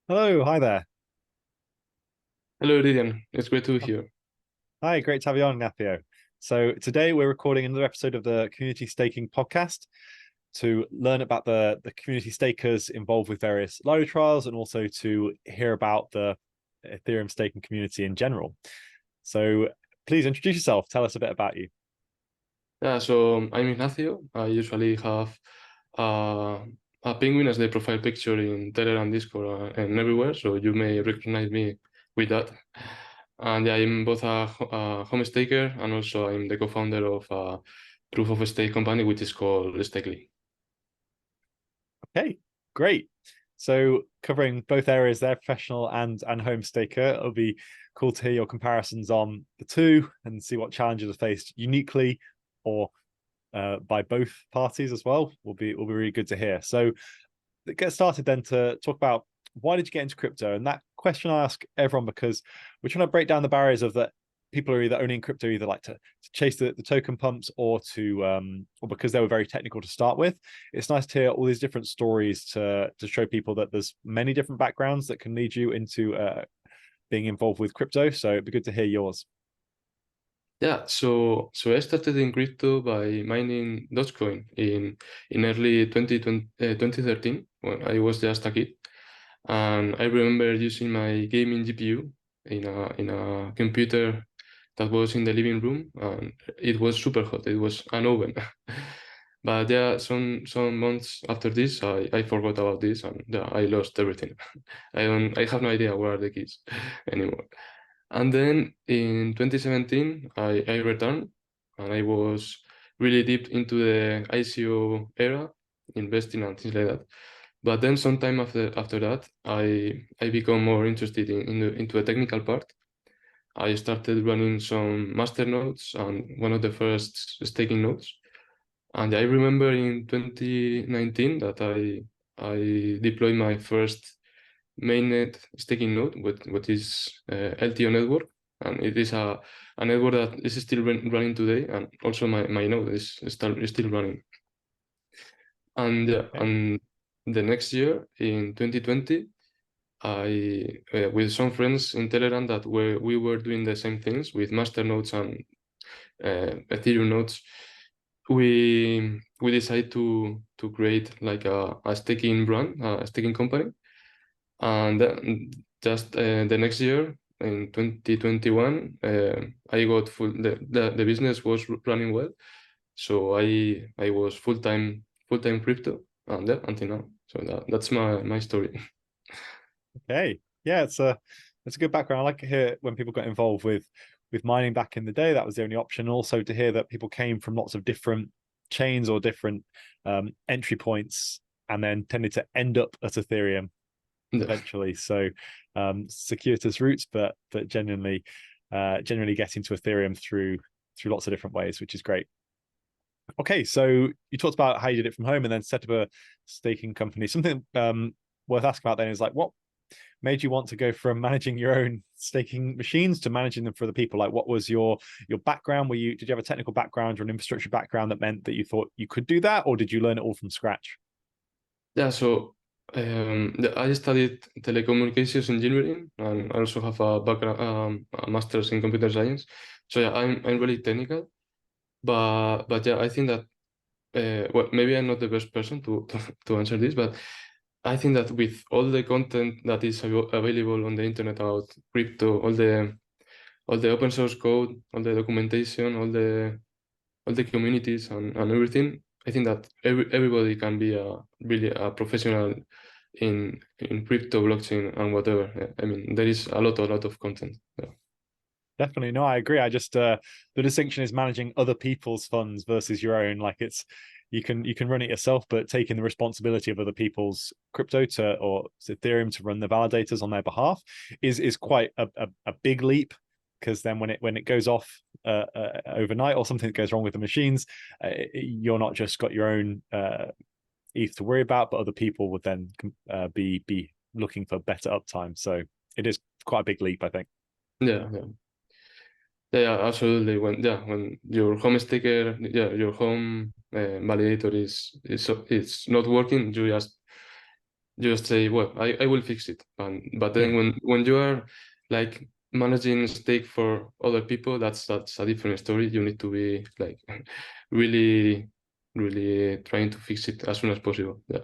Hello, hi there. Hello, Eridian. It's great to be here. Hi, great to have you on, Ignacio. So today we're recording another episode of the Community Staking podcast to learn about the community stakers involved with various Lido trials and also to hear about the Ethereum staking community in general. So please introduce yourself. Tell us a bit about you. Yeah, so I'm Ignacio. I usually have uh, a penguin as the profile picture in Telegram, Discord, and everywhere, so you may recognize me with that. And yeah, I'm both a home staker and also I'm the co-founder of a proof of stake company which is called Stakely. Okay, great. So covering both areas there, professional and home staker, it'll be cool to hear your comparisons on the two and see what challenges are faced uniquely or by both parties as well. Will be really good to hear. So get started then to talk about why did you get into crypto? And that question I ask everyone because we're trying to break down the barriers of that people are either owning crypto, either like to chase the token pumps or because they were very technical to start with. It's nice to hear all these different stories to show people that there's many different backgrounds that can lead you into being involved with crypto. So it'd be good to hear yours. Yeah, so I started in crypto by mining Dogecoin in early 2013 when I was just a kid. And I remember using my gaming GPU in a computer that was in the living room, and it was super hot. It was an oven. But yeah, some months after this, I forgot about this, and yeah, I lost everything. I have no idea where are the keys anymore. And then in 2017, I returned, and I was really deep into the ICO era, investing and things like that. But then sometime after that, I become more interested into the technical part. I started running some master nodes and one of the first staking nodes. And I remember in 2019 that I deployed my first mainnet staking node, what is LTO network, and it is a network that is still running today, and also my node is still running. And Okay. and the next year in 2020, I with some friends in Telegram that we were doing the same things with master nodes and Ethereum nodes. We decided to create like a staking brand, a staking company, and then just the next year in 2021, I got the business was running well, so I was full time crypto, and yeah, until now. So that's my story. Okay. Yeah, it's a good background. I like to hear when people got involved with mining back in the day. That was the only option. Also to hear that people came from lots of different chains or different entry points and then tended to end up at Ethereum Yeah. eventually. So circuitous routes, but generally getting to Ethereum through lots of different ways, which is great. Okay, so you talked about how you did it from home and then set up a staking company. Something worth asking about then is like what made you want to go from managing your own staking machines to managing them for the people? Like, what was your background? Did you have a technical background or an infrastructure background that meant that you thought you could do that, or did you learn it all from scratch? Yeah, so I studied telecommunications engineering and I also have a background, a master's in computer science. So yeah, I'm really technical, but yeah, I think that well, maybe I'm not the best person to answer this, but I think that with all the content that is available on the internet about crypto, all the open source code, all the documentation, all the communities and everything, I think that everybody can be really a professional in crypto, blockchain, and whatever. Yeah, I mean, there is a lot of content. Yeah. Definitely, no, I agree. I just the distinction is managing other people's funds versus your own. Like it's you can run it yourself, but taking the responsibility of other people's crypto to or Ethereum to run the validators on their behalf is quite a big leap because then when it goes off overnight or something that goes wrong with the machines, you're not just got your own ETH to worry about, but other people would then be looking for better uptime. So it is quite a big leap, I think. Yeah, yeah. Yeah, absolutely. When your home sticker, yeah, your home validator is it's not working, you just you just say, well, I will fix it. But then Yeah. when you are like managing stake for other people, that's a different story. You need to be like really, really trying to fix it as soon as possible. Yeah.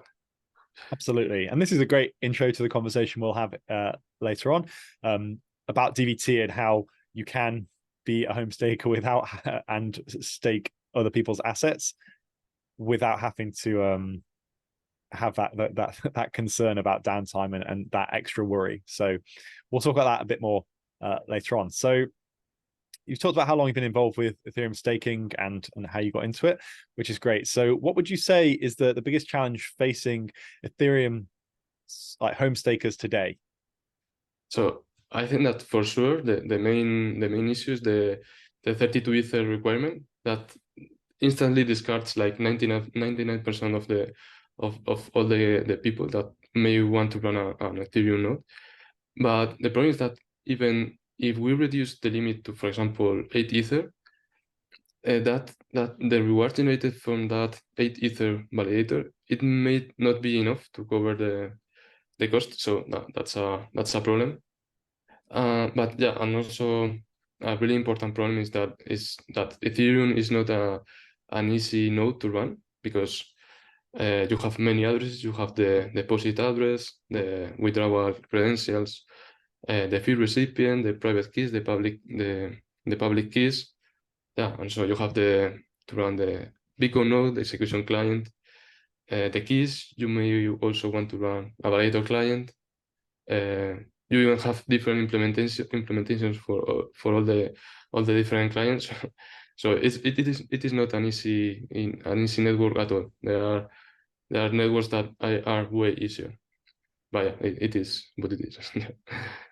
Absolutely. And this is a great intro to the conversation we'll have later on about DVT and how you can be a home staker without and stake other people's assets without having to have that concern about downtime and that extra worry. So we'll talk about that a bit more later on. So you've talked about how long you've been involved with Ethereum staking and how you got into it, which is great. So what would you say is the biggest challenge facing Ethereum like home stakers today? So I think that for sure the main issue is the 32 Ether requirement that instantly discards like 99% of the of all the people that may want to run an Ethereum node. But the problem is that even if we reduce the limit to, for example, 8 Ether, that the reward generated from that 8 Ether validator, it may not be enough to cover the cost. So that's a problem. But yeah, and also a really important problem is that Ethereum is not an easy node to run because you have many addresses. You have the deposit address, the withdrawal credentials, the fee recipient, the private keys, the public keys. Yeah, and so you have to run the Beacon node, the execution client, the keys. You may also want to run a validator client. You even have different implementations for all the different clients. So it is not an easy network at all. There are networks that are way easier. But yeah, it is what it is.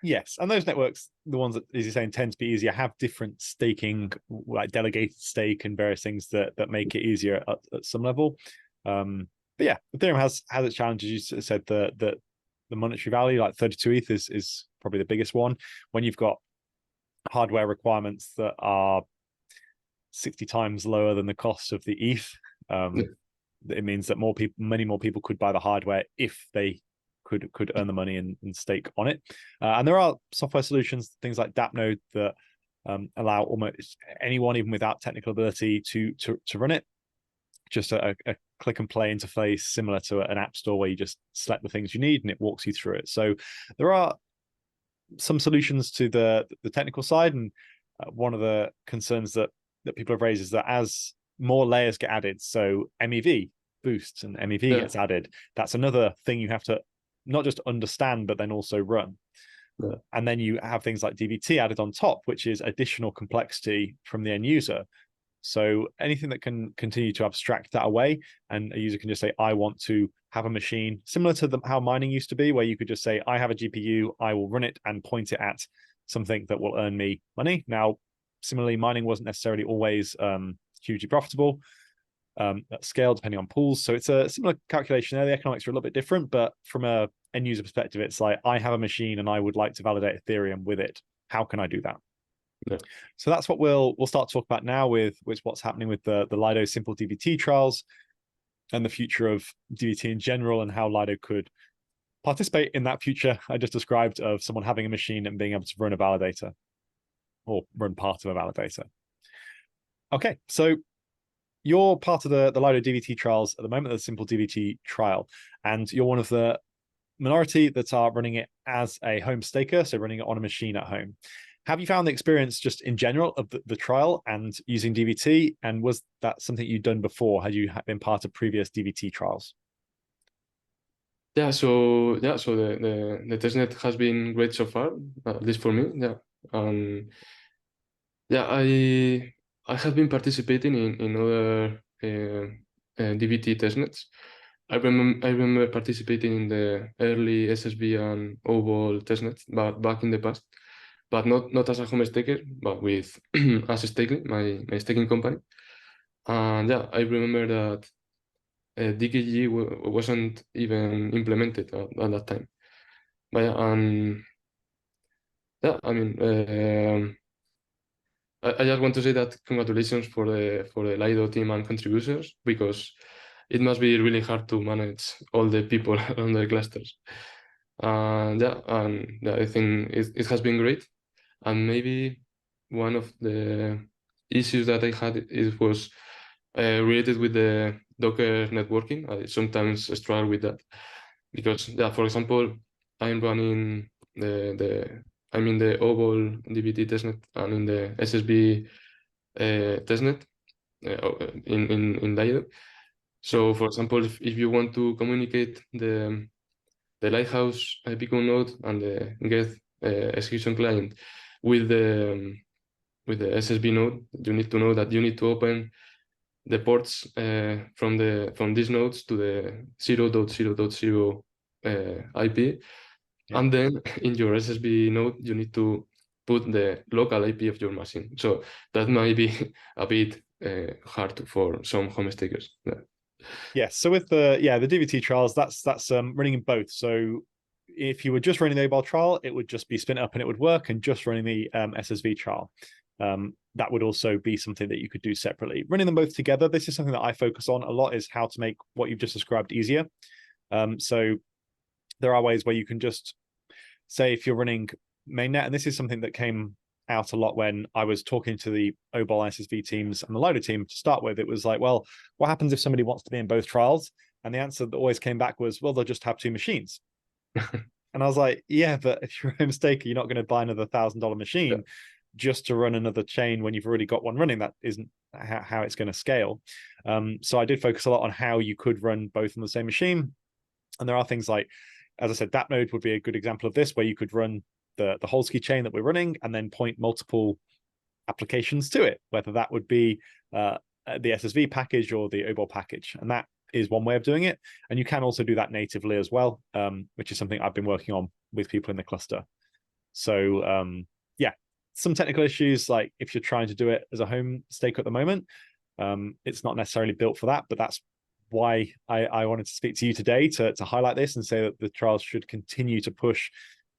Yes, and those networks, the ones that, as you're saying, tend to be easier, have different staking, like delegated stake and various things that make it easier at some level. But yeah, Ethereum has its challenges. You said the monetary value, like 32 ETH, is probably the biggest one. When you've got hardware requirements that are 60 times lower than the cost of the ETH, it means that many more people could buy the hardware if they could earn the money and stake on it. And there are software solutions, things like DAppNode, that allow almost anyone, even without technical ability, to run it. Just a click and play interface, similar to an app store where you just select the things you need and it walks you through it. So there are some solutions to the technical side, and one of the concerns that people have raised is that as more layers get added, so MEV boosts and MEV gets added, that's another thing you have to not just understand but then also run. And then you have things like DVT added on top, which is additional complexity from the end user. So anything that can continue to abstract that away, and a user can just say, I want to have a machine similar to how mining used to be, where you could just say, I have a GPU, I will run it and point it at something that will earn me money. Now, similarly, mining wasn't necessarily always hugely profitable at scale, depending on pools. So it's a similar calculation there. The economics are a little bit different, but from a end user perspective, it's like, I have a machine and I would like to validate Ethereum with it. How can I do that? Yeah. So that's what we'll start to talk about now with what's happening with the Lido simple DVT trials and the future of DVT in general, and how Lido could participate in that future I just described of someone having a machine and being able to run a validator or run part of a validator. Okay, so you're part of the Lido DVT trials at the moment, the simple DVT trial, and you're one of the minority that are running it as a home staker, so running it on a machine at home. Have you found the experience just in general of the trial and using DVT? And was that something you'd done before? Had you been part of previous DVT trials? So the testnet has been great so far, at least for me. Yeah. I have been participating in other DVT testnets. I remember participating in the early SSB and OVOL testnets back in the past, but not as a home staker, but with as a staking, my staking company. And yeah, I remember that DKG wasn't even implemented at that time. But yeah, I mean, I just want to say that congratulations for the Lido team and contributors, because it must be really hard to manage all the people on the clusters. Yeah, I think it has been great. And maybe one of the issues that I had was related with the Docker networking. I sometimes struggle with that because, yeah, for example, I'm running I'm in the Oval DVT testnet and in the SSB testnet in Lido. So, for example, if you want to communicate the Lighthouse Beacon node and the Get execution client with the SSB node, you need to know that you need to open the ports from these nodes to the 0.0.0 IP, and then in your SSB node you need to put the local IP of your machine. So that might be a bit hard for some home stakers. Yeah. Yes. So with the DVT trials, that's running in both. So if you were just running the mobile trial, it would just be spin up and it would work, and just running the SSV trial, that would also be something that you could do separately. Running them both together, this is something that I focus on a lot, is how to make what you've just described easier. So there are ways where you can just say, if you're running mainnet, and this is something that came out a lot when I was talking to the OBOL SSV teams and the Lido team to start with. It was like, well, what happens if somebody wants to be in both trials? And the answer that always came back was, well, they'll just have two machines. And I was like, yeah, but if you're a mistaker, you're not going to buy another $1,000 machine just to run another chain when you've already got one running. That isn't how it's going to scale. So I did focus a lot on how you could run both on the same machine. And there are things like, as I said, that node would be a good example of this, where you could run the Holsky chain that we're running and then point multiple applications to it, whether that would be the SSV package or the OBOL package. And that is one way of doing it. And you can also do that natively as well, which is something I've been working on with people in the cluster. So yeah, some technical issues, like if you're trying to do it as a home stake at the moment, it's not necessarily built for that, but that's why I wanted to speak to you today to highlight this and say that the trials should continue to push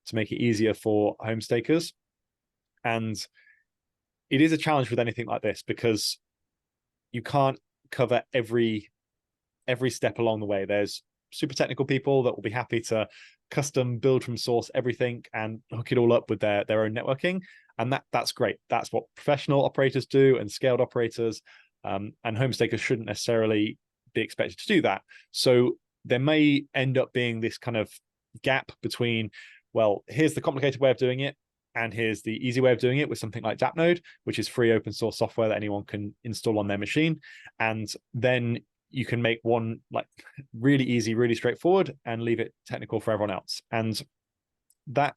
to make it easier for home stakers. And it is a challenge with anything like this, because you can't cover every step along the way. There's super technical people that will be happy to custom build from source everything and hook it all up with their own networking. And that's great. That's what professional operators do and scaled operators. And home stakers shouldn't necessarily be expected to do that. So there may end up being this kind of gap between, well, here's the complicated way of doing it, and here's the easy way of doing it with something like DAppNode, which is free open source software that anyone can install on their machine. And then you can make one like really easy, really straightforward, and leave it technical for everyone else. And that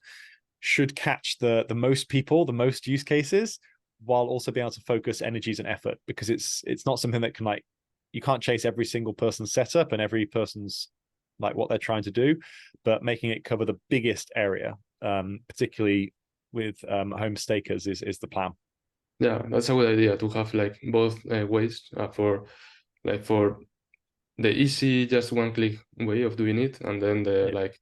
should catch the most people, the most use cases, while also being able to focus energies and effort, because it's not something that can, like, you can't chase every single person's setup and every person's like what they're trying to do, but making it cover the biggest area, particularly with home stakers, is the plan. Yeah, that's a good idea to have like both ways for the easy, just one click way of doing it, and then the like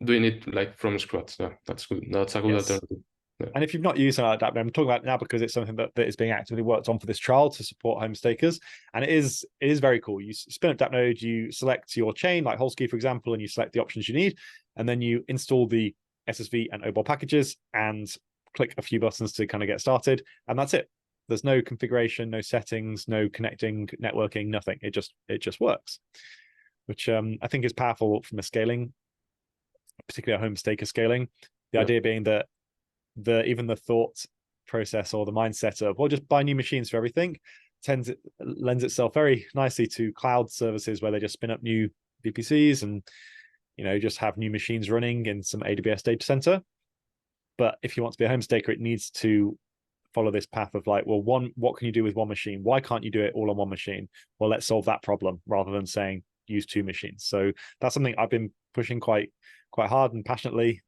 doing it like from scratch. Yeah, that's good. That's a good alternative. Yeah. And if you've not used something like that, I'm talking about now because it's something that is being actively worked on for this trial to support home stakers. And it is very cool. You spin up DAppNode, you select your chain, like Holsky, for example, and you select the options you need. And then you install the SSV and OBOL packages and click a few buttons to kind of get started. And that's it. There's no configuration, no settings, no connecting, networking, nothing. It just works, which I think is powerful from a scaling, particularly a home staker scaling. The idea being that even the thought process or the mindset of, well, just buy new machines for everything lends itself very nicely to cloud services where they just spin up new VPCs and, you know, just have new machines running in some AWS data center. But if you want to be a home staker, it needs to follow this path of like, well, what can you do with one machine? Why can't you do it all on one machine? Well, let's solve that problem rather than saying use two machines. So that's something I've been pushing quite hard and passionately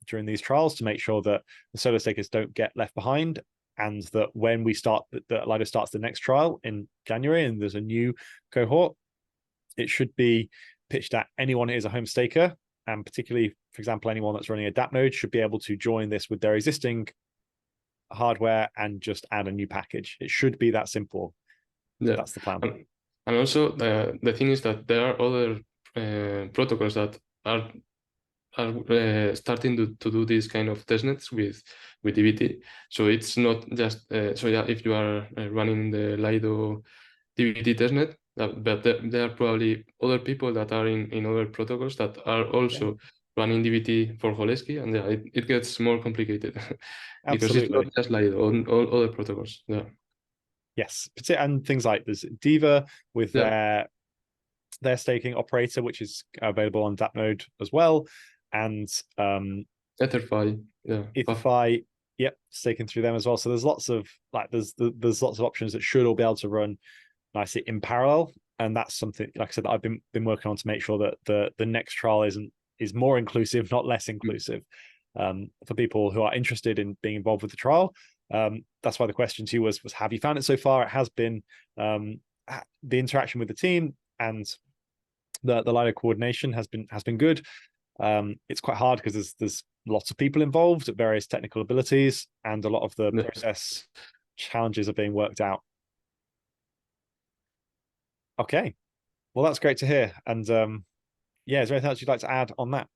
during these trials, to make sure that the solo stakers don't get left behind, and that when we start, that Lido starts the next trial in January and there's a new cohort, it should be pitched at anyone who is a home staker, and particularly, for example, anyone that's running a DAppNode should be able to join this with their existing hardware and just add a new package. It should be that simple. Yeah, that's the plan. And also the thing is that there are other protocols that are starting to do these kind of testnets with DVT. So it's not just so yeah, if you are running the Lido DVT testnet, but there are probably other people that are in other protocols that are Yeah, also running DVT for Holesky, and yeah, it gets more complicated because it's not absolutely. just Lido, all other protocols. Yeah, Yes, and things like there's Diva with yeah, their staking operator, which is available on Dapnode as well, and Etherfi, yeah, Etherfi, yep, staking through them as well. So there's lots of there's lots of options that should all be able to run nicely in parallel, and that's something, like I said, that I've been working on to make sure that the next trial is more inclusive, not less inclusive, for people who are interested in being involved with the trial. That's why the question to you was have you found it so far? It has been the interaction with the team and the Lido coordination has been good. It's quite hard because there's lots of people involved at various technical abilities, and a lot of the yeah. process challenges are being worked out. Okay, well that's great to hear. And yeah, is there anything else you'd like to add on that?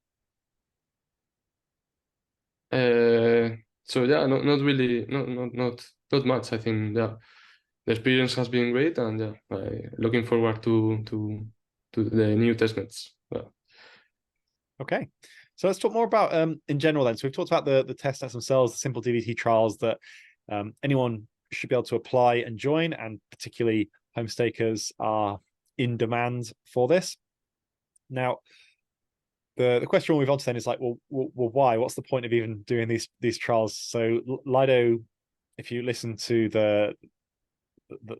So yeah, not really, not much. I think yeah, the experience has been great, and yeah, looking forward to the new testnets. Yeah. Okay, so let's talk more about in general then. So we've talked about the test nets themselves, the simple DVT trials that anyone should be able to apply and join, and particularly home stakers are in demand for this. Now, the question we'll move on to then is like, well, why? What's the point of even doing these trials? So Lido, if you listen to the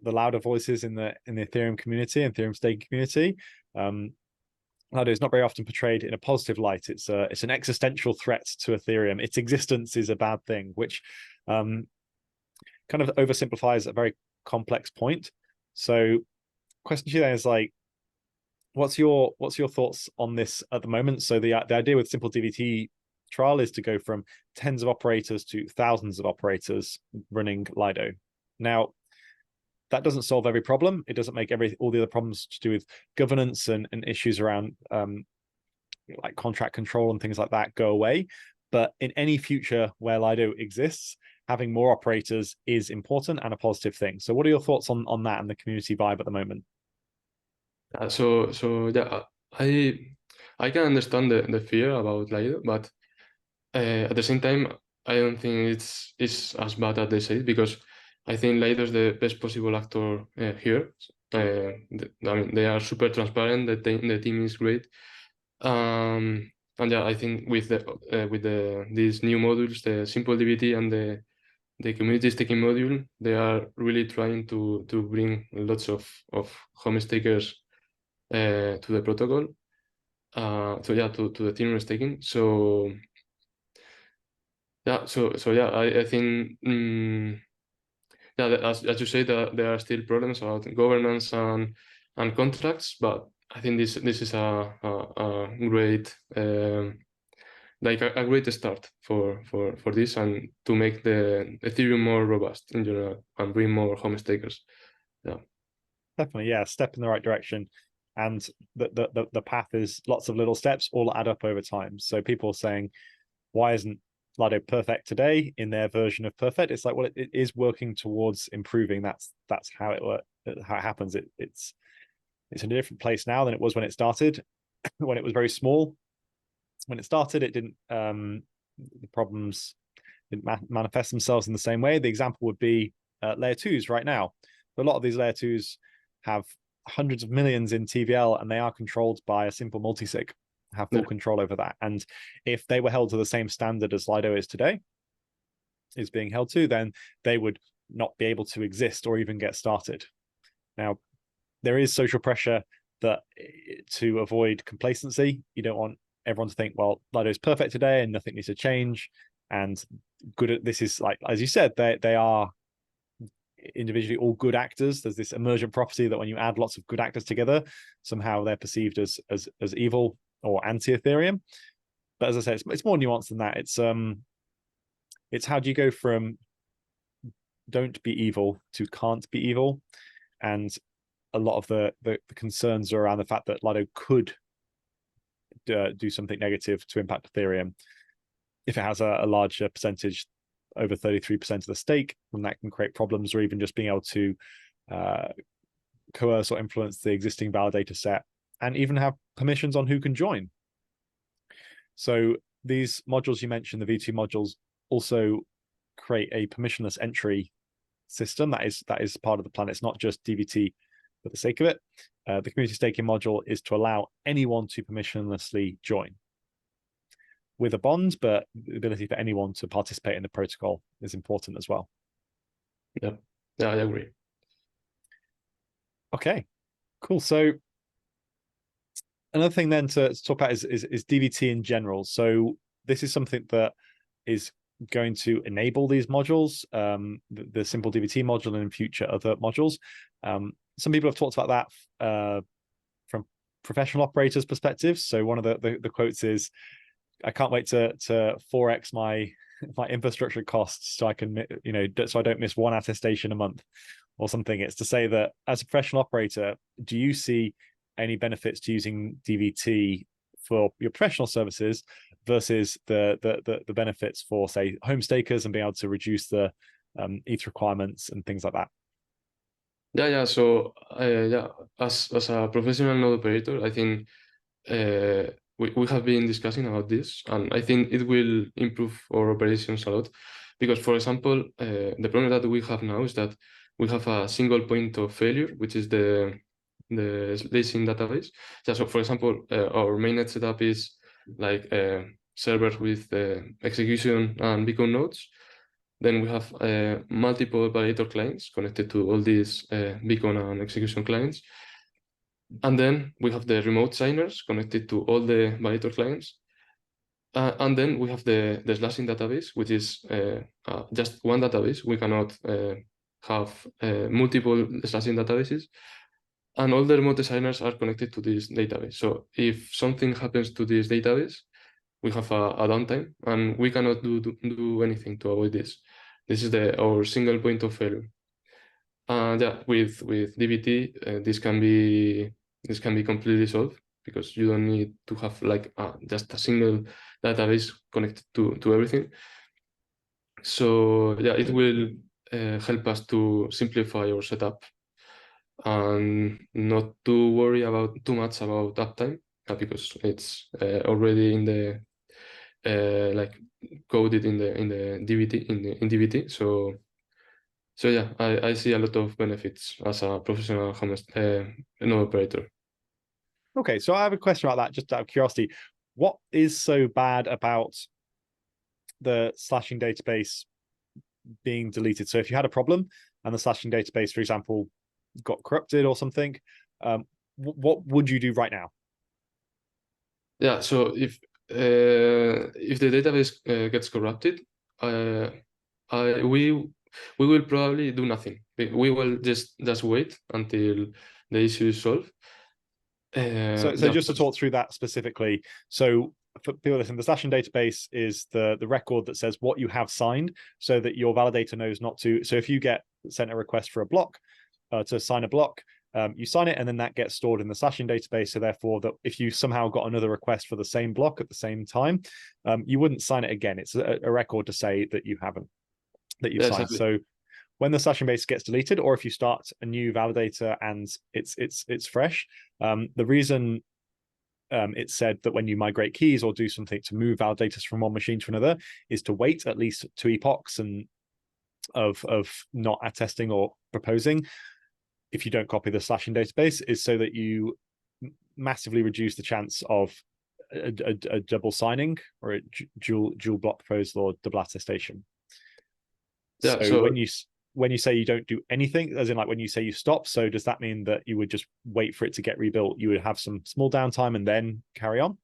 louder voices in the Ethereum community and Ethereum staking community, Lido is not very often portrayed in a positive light. It's an existential threat to Ethereum. Its existence is a bad thing, which kind of oversimplifies a very complex point. So, question to you then is like, what's your thoughts on this at the moment? So the idea with simple DVT trial is to go from tens of operators to thousands of operators running Lido. Now, that doesn't solve every problem. It doesn't make all the other problems to do with governance and issues around like contract control and things like that go away. But in any future where Lido exists, having more operators is important and a positive thing. So what are your thoughts on that and the community vibe at the moment? So yeah, I can understand the fear about Lido, but at the same time, I don't think it's as bad as they say, because I think Lido is the best possible actor here. I mean, they are super transparent. The team is great. And yeah, I think with these new modules, the simple DVT and the community staking module, they are really trying to bring lots of home stakers to the protocol. So yeah, to the Ethereum staking. So yeah, so yeah, I think yeah, as you say, that there are still problems about governance and contracts, but I think this is a great like a great start for this, and to make the Ethereum more robust in general and bring more home stakers. Yeah. Definitely, yeah, step in the right direction. And the path is lots of little steps all add up over time. So people saying, why isn't Lido perfect today in their version of perfect? It's like, well, it is working towards improving. That's how it happens. It's in a different place now than it was when it started. When it was very small, when it started, it didn't the problems didn't manifest themselves in the same way. The example would be layer twos right now. A lot of these layer twos have hundreds of millions in TVL, and they are controlled by a simple multisig, have full control over that. And if they were held to the same standard as Lido is today, is being held to, then they would not be able to exist or even get started. Now, there is social pressure that to avoid complacency, you don't want everyone to think, well, Lido is perfect today and nothing needs to change. And good at this is like, as you said, they are individually all good actors. There's this emergent property that when you add lots of good actors together, somehow they're perceived as evil or anti-Ethereum. But as I say, it's more nuanced than that. It's how do you go from don't be evil to can't be evil, and a lot of the concerns are around the fact that Lido could do something negative to impact Ethereum. If it has a larger percentage, over 33% of the stake, then that can create problems, or even just being able to coerce or influence the existing validator set, and even have permissions on who can join. So these modules you mentioned, the V2 modules, also create a permissionless entry system. That is part of the plan. It's not just DVT for the sake of it. The community staking module is to allow anyone to permissionlessly join with a bond, but the ability for anyone to participate in the protocol is important as well. Yeah, I agree. Okay, cool. So another thing then to talk about is DVT in general. So this is something that is going to enable these modules, the simple DVT module, and in future other modules. Some people have talked about that from professional operators' perspectives. So one of the quotes is, "I can't wait to 4x my infrastructure costs so I can, so I don't miss one attestation a month," or something. It's to say that as a professional operator, do you see any benefits to using DVT for your professional services versus the benefits for, say, home stakers and being able to reduce the ETH requirements and things like that? Yeah. So as a professional node operator, I think we have been discussing about this, and I think it will improve our operations a lot. Because, for example, the problem that we have now is that we have a single point of failure, which is the slashing database. So, for example, our mainnet setup is like servers with execution and beacon nodes. Then we have multiple validator clients connected to all these beacon and execution clients. And then we have the remote signers connected to all the validator clients. And then we have the slashing database, which is just one database. We cannot have multiple slashing databases. And all the remote signers are connected to this database. So if something happens to this database, we have a downtime, and we cannot do anything to avoid this. This is our single point of failure. Yeah, with DVT, this can be completely solved, because you don't need to have like just a single database connected to everything. So yeah, it will help us to simplify our setup and not to worry too much about uptime, because it's already in the like coded in the DVT in DVT. So yeah, I see a lot of benefits as a professional node operator. Okay, so I have a question about that, just out of curiosity. What is so bad about the slashing database being deleted? So if you had a problem and the slashing database, for example, got corrupted or something, what would you do right now? Yeah, so if the database gets corrupted, we will probably do nothing. We will just wait until the issue is solved. So just to talk through that specifically, so for people listening, the slashing database is the record that says what you have signed, so that your validator knows not to. So if you get sent a request for a block, to sign a block, you sign it, and then that gets stored in the slashing database. So therefore, that if you somehow got another request for the same block at the same time, you wouldn't sign it again. It's a record to say that you haven't, that you've signed. Exactly. So when the slashing base gets deleted, or if you start a new validator and it's fresh, the reason it's said that when you migrate keys or do something to move validators from one machine to another is to wait at least 2 epochs and of not attesting or proposing, if you don't copy the slashing database, is so that you massively reduce the chance of a double signing or a dual block proposal or double attestation. Yeah, so when you say you don't do anything, as in like when you say you stop, so does that mean that you would just wait for it to get rebuilt? You would have some small downtime and then carry on?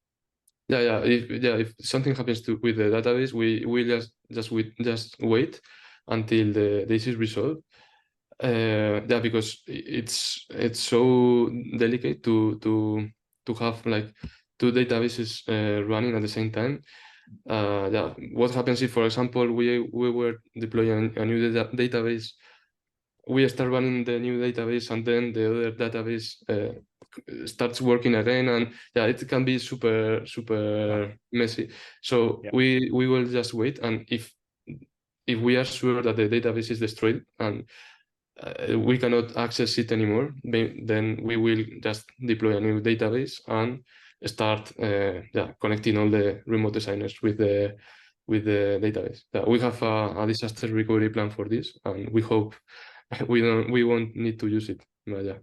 Yeah. If something happens with the database, we will just wait until the issue is resolved. Yeah, because it's so delicate to have like 2 databases running at the same time. Yeah, what happens if, for example, we were deploying a new database we start running the new database and then the other database starts working again, and yeah, it can be super messy. So Yeah. we will just wait, and if we are sure that the database is destroyed and we cannot access it anymore, then we will just deploy a new database and start connecting all the remote designers with the database. We have a disaster recovery plan for this, and we hope we won't need to use it. But yeah.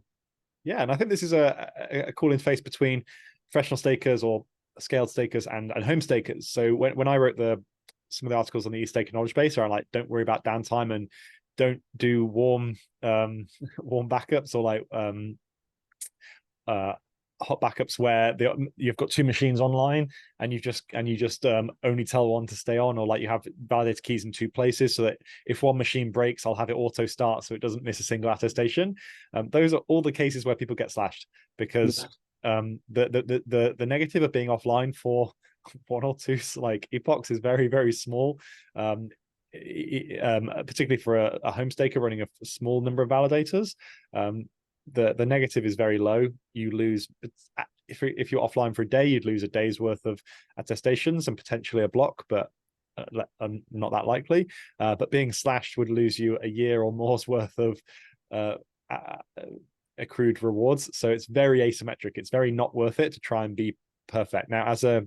Yeah, and I think this is a cool interface between professional stakers or scaled stakers and home stakers. So when I wrote some of the articles on the eStaker knowledge base, are like, don't worry about downtime and don't do warm backups, or like hot backups where you've got two machines online and you just only tell one to stay on, or like you have validated keys in two places so that if one machine breaks, I'll have it auto start so it doesn't miss a single attestation. Those are all the cases where people get slashed because the negative of being offline for one or two like epochs is very, very small. Particularly for a home staker running a small number of validators. The negative is very low. You lose, if you're offline for a day, you'd lose a day's worth of attestations and potentially a block, but not that likely. But being slashed would lose you a year or more's worth of accrued rewards. So it's very asymmetric. It's very not worth it to try and be perfect. Now, as a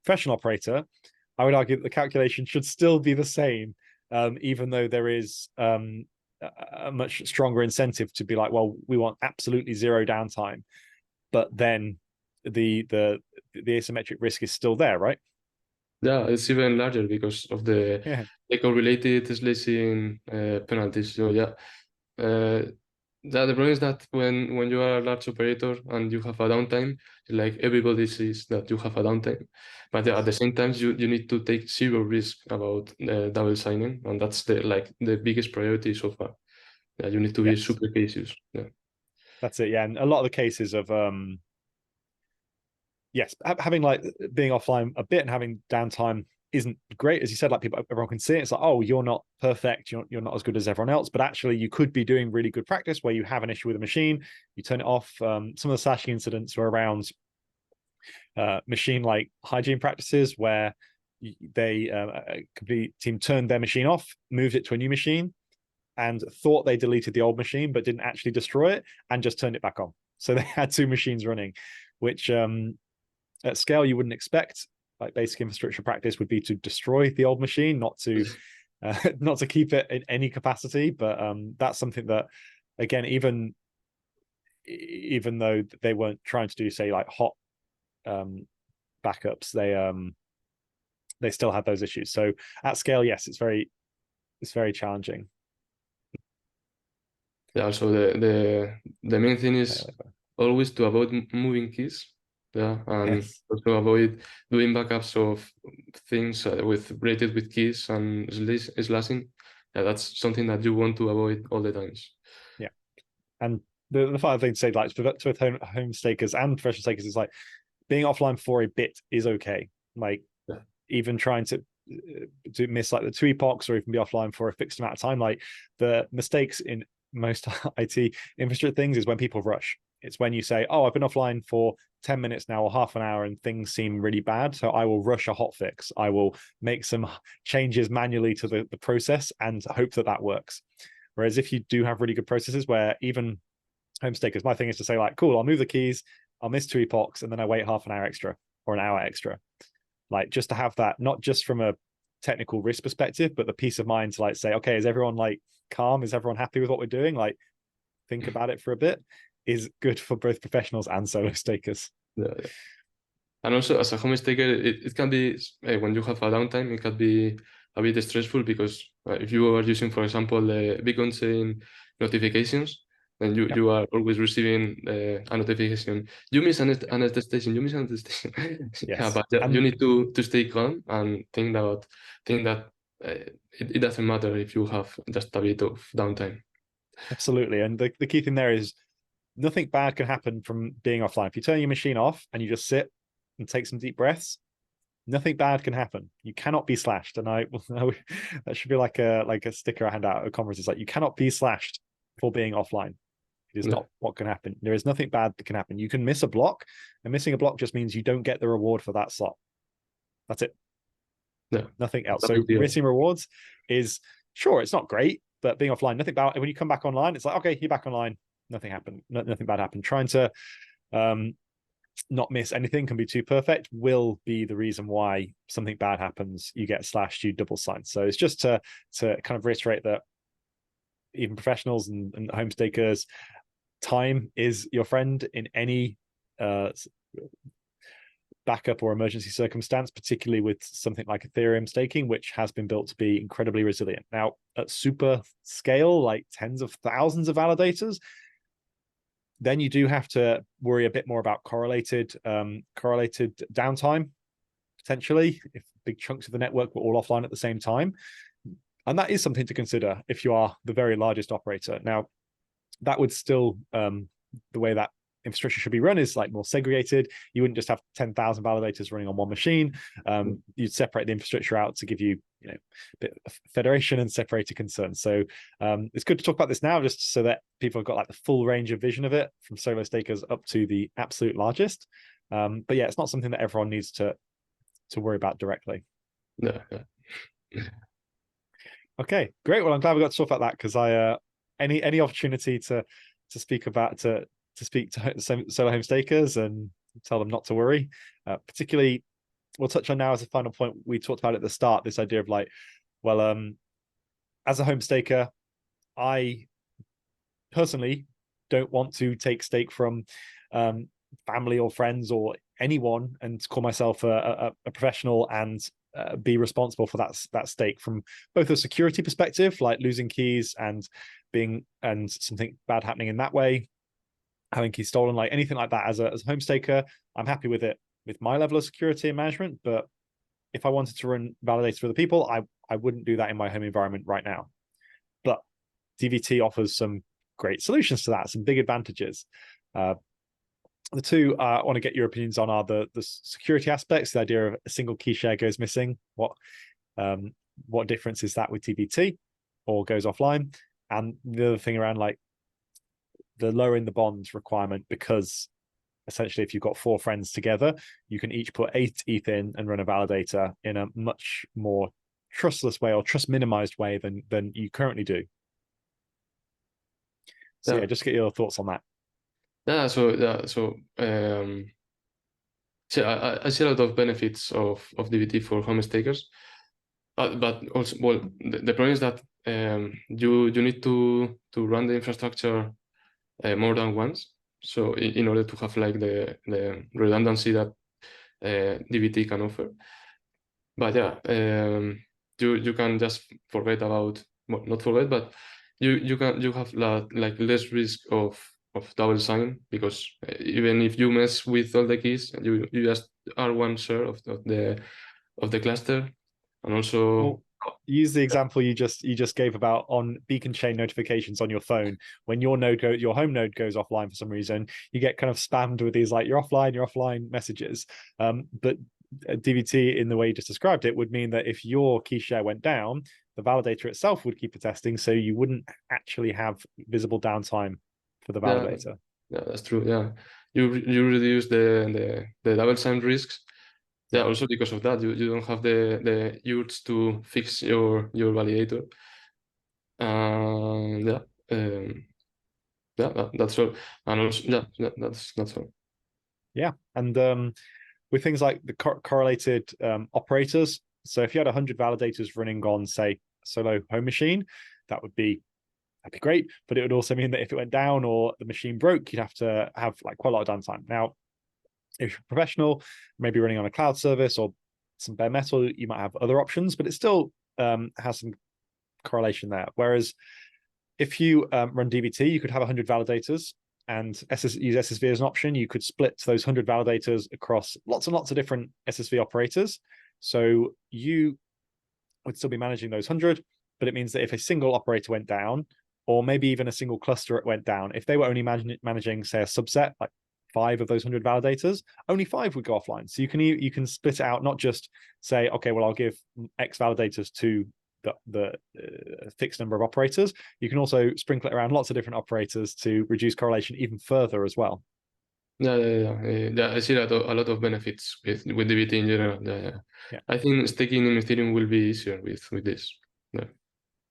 professional operator, I would argue that the calculation should still be the same, even though there is a much stronger incentive to be like, well, we want absolutely zero downtime, but then the asymmetric risk is still there, right? Yeah, it's even larger because of the correlated slicing penalties. So yeah, the problem is that when you are a large operator and you have a downtime, like everybody sees that you have a downtime, but at the same time you need to take zero risk about double signing, and that's the biggest priority so far. Yeah, you need to be super cautious. Yeah, that's it. Yeah, and a lot of the cases of having like being offline a bit and having downtime isn't great, as you said. Like everyone can see it. It's like, oh, you're not perfect, you're not as good as everyone else, but actually you could be doing really good practice where you have an issue with a machine, you turn it off. Some of the slashing incidents were around machine like hygiene practices where a complete team turned their machine off, moved it to a new machine, and thought they deleted the old machine but didn't actually destroy it and just turned it back on. So they had two machines running, which at scale you wouldn't expect. Like basic infrastructure practice would be to destroy the old machine, not to keep it in any capacity. But that's something that, again, even though they weren't trying to do, say, like hot backups, they still had those issues. So at scale, yes, it's very challenging. Yeah. So the main thing is always to avoid moving keys. Yeah, and also avoid doing backups of things rated with keys and slashing. Yeah, that's something that you want to avoid all the times. Yeah, and the final thing to say, like with home stakers and professional stakers, is like being offline for a bit is okay. Like even trying to miss like the two epochs or even be offline for a fixed amount of time. Like the mistakes in most IT infrastructure things is when people rush. It's when you say, oh, I've been offline for 10 minutes now or half an hour and things seem really bad, so I will rush a hotfix. I will make some changes manually to the process and hope that works. Whereas if you do have really good processes where even home stakers, my thing is to say like, cool, I'll move the keys, I'll miss two epochs, and then I wait half an hour extra or an hour extra. Like just to have that, not just from a technical risk perspective, but the peace of mind to like say, okay, is everyone like calm? Is everyone happy with what we're doing? Like think about it for a bit is good for both professionals and solo stakers. Yeah. And also as a home staker, it can be, when you have a downtime, it can be a bit stressful because if you are using, for example, the big on-chain notifications, then you are always receiving a notification. You miss an attestation. You miss an attestation. Yeah, but you need to stay calm and think that it doesn't matter if you have just a bit of downtime. Absolutely, and the key thing there is nothing bad can happen from being offline. If you turn your machine off and you just sit and take some deep breaths, nothing bad can happen. You cannot be slashed. And that should be like a sticker I hand out at conferences. Like, you cannot be slashed for being offline. It is not what can happen. There is nothing bad that can happen. You can miss a block, and missing a block just means you don't get the reward for that slot. That's it. No, nothing else. So missing rewards is, sure, it's not great, but being offline, nothing bad. When you come back online, it's like, okay, you're back online. Nothing happened. Nothing bad happened. Trying to not miss anything can be too perfect will be the reason why something bad happens. You get slashed, you double sign. So it's just to kind of reiterate that even professionals and home stakers, time is your friend in any backup or emergency circumstance, particularly with something like Ethereum staking, which has been built to be incredibly resilient. Now, at super scale, like tens of thousands of validators, then you do have to worry a bit more about correlated downtime, potentially, if big chunks of the network were all offline at the same time. And that is something to consider if you are the very largest operator. Now, that would still, the way that infrastructure should be run is like more segregated. You wouldn't just have 10,000 validators running on one machine. You'd separate the infrastructure out to give you, a bit of federation and separated concerns. So it's good to talk about this now, just so that people have got like the full range of vision of it, from solo stakers up to the absolute largest. But yeah, it's not something that everyone needs to worry about directly. No. Okay, great. Well, I'm glad we got to talk about that, because any opportunity to speak about to speak to solo home stakers and tell them not to worry. Particularly, we'll touch on now as a final point. We talked about at the start, this idea of like, well, as a home staker, I personally don't want to take stake from family or friends or anyone and call myself a professional and be responsible for that stake from both a security perspective, like losing keys and something bad happening in that way, having keys stolen, like anything like that. As a home staker, I'm happy with it with my level of security and management. But if I wanted to run validators for other people, I wouldn't do that in my home environment right now. But DVT offers some great solutions to that, some big advantages. The two I want to get your opinions on are the security aspects, the idea of a single key share goes missing. What difference is that with DVT, or goes offline? And the other thing around like the lowering the bonds requirement, because essentially if you've got 4 friends together, you can each put 8 ETH in and run a validator in a much more trustless way or trust minimized way than you currently do. So yeah, just get your thoughts on that. So I see a lot of benefits of DVT for home stakers, but also, well, the problem is that you need to run the infrastructure more than once. So in order to have like the redundancy that DVT can offer. But yeah, you can just forget about, well, not forget, but you have like less risk of double sign, because even if you mess with all the keys, you just are one share of the cluster. And also use the example you just gave about on beacon chain notifications on your phone. When your home node goes offline for some reason, you get kind of spammed with these like you're offline messages. But DVT, in the way you just described it, would mean that if your key share went down, the validator itself would keep attesting, so you wouldn't actually have visible downtime for the validator. Yeah, that's true. Yeah, you reduce the double sign risks. Yeah, also because of that, you don't have the urge to fix your validator. That's all. And also, that's all. Yeah, and with things like the correlated operators. So if you had 100 validators running on, say, a solo home machine, that'd be great. But it would also mean that if it went down or the machine broke, you'd have to have like quite a lot of downtime. Now, if you're professional, maybe running on a cloud service or some bare metal, you might have other options, but it still has some correlation there. Whereas if you run DVT, you could have 100 validators and use SSV as an option. You could split those 100 validators across lots and lots of different SSV operators. So you would still be managing those 100, but it means that if a single operator went down, or maybe even a single cluster went down, if they were only managing, say, a subset, like 5 of those 100 validators, only 5 would go offline. So you can split it out, not just say, okay, well, I'll give X validators to the fixed number of operators. You can also sprinkle it around lots of different operators to reduce correlation even further as well. Yeah. I see that a lot of benefits with DVT in general. Yeah. I think staking in Ethereum will be easier with this. Yeah.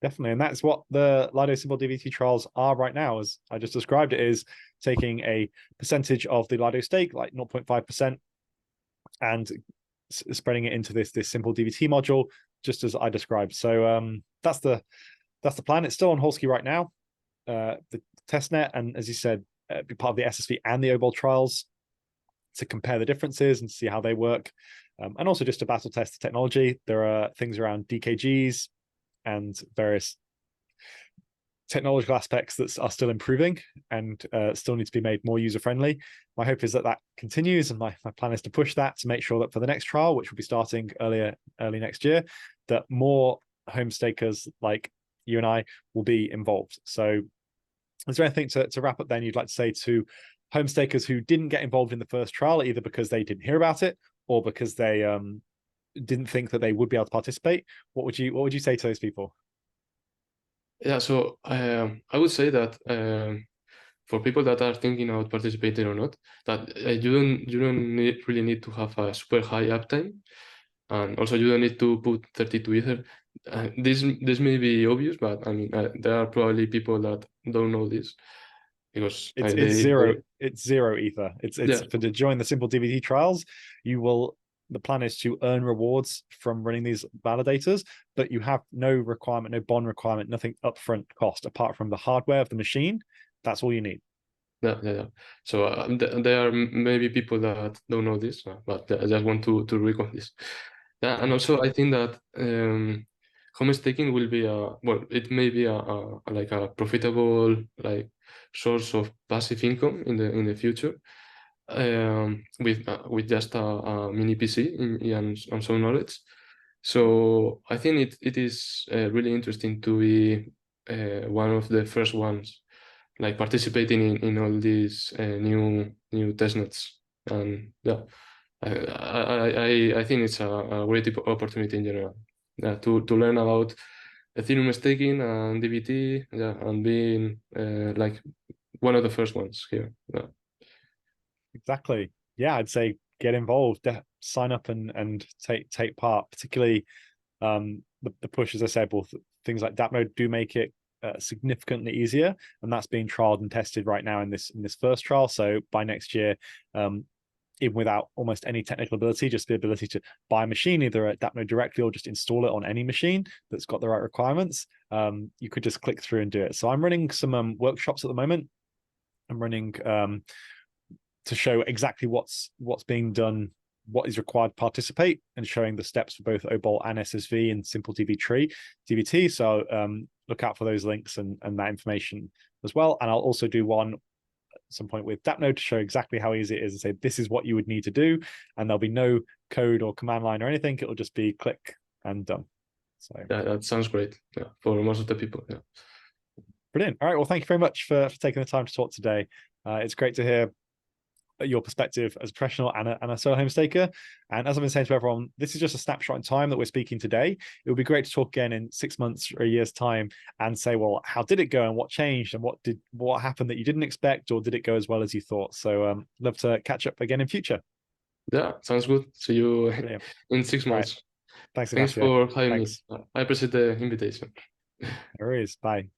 Definitely, and that's what the Lido Simple DVT trials are right now. As I just described, it is taking a percentage of the Lido stake, like 0.5%, and spreading it into this simple DVT module, just as I described. So that's the plan. It's still on Holsky right now, the testnet, and as you said, be part of the SSV and the OBOL trials to compare the differences and see how they work, and also just to battle test the technology. There are things around DKGs and various technological aspects that are still improving and still need to be made more user-friendly. My hope is that continues, and my plan is to push that to make sure that for the next trial, which will be starting early next year, that more home stakers like you and I will be involved. So is there anything to wrap up then you'd like to say to home stakers who didn't get involved in the first trial, either because they didn't hear about it or because they didn't think that they would be able to participate? What would you say to those people? Yeah, so I would say that for people that are thinking about participating or not, that you don't really need to have a super high uptime, and also you don't need to put 32 Ether. This may be obvious, but I mean there are probably people that don't know this because it's zero Ether. It's to join the simple DVT trials, the plan is to earn rewards from running these validators, but you have no requirement, no bond requirement, nothing upfront cost apart from the hardware of the machine. That's all you need. Yeah. So there are maybe people that don't know this, but I just want to recall this. Yeah, and also I think that home staking will be it may be like a profitable source of passive income in the future. With just a mini PC and some knowledge. So I think it is really interesting to be one of the first ones like participating in all these new testnets. And yeah, I think it's a great opportunity in general to learn about Ethereum staking and DVT, and being like one of the first ones here. Yeah. Exactly. Yeah, I'd say get involved, sign up and take part. Particularly the push, as I said, both things like DApp do make it significantly easier, and that's being trialed and tested right now in this first trial. So by next year, even without almost any technical ability, just the ability to buy a machine either at DApp directly or just install it on any machine that's got the right requirements, you could just click through and do it. So I'm running some workshops at the moment. I'm running to show exactly what's being done, what is required to participate, and showing the steps for both OBOL and SSV and simple DVT. So look out for those links and that information as well. And I'll also do one at some point with DAppNode to show exactly how easy it is and say this is what you would need to do, and there'll be no code or command line or anything. It'll just be click and done. So yeah, that sounds great. Yeah, for most of the people. Yeah. Brilliant. All right. Well, thank you very much for taking the time to talk today. It's great to hear your perspective as a professional and a solo home staker. And as I've been saying to everyone, this is just a snapshot in time that we're speaking today. It would be great to talk again in 6 months or a year's time and say, well, how did it go and what changed and what happened that you didn't expect, or did it go as well as you thought? So love to catch up again in future. Yeah, sounds good. See you in 6 months. Right. Thanks for having me. I appreciate the invitation. No worries. Bye.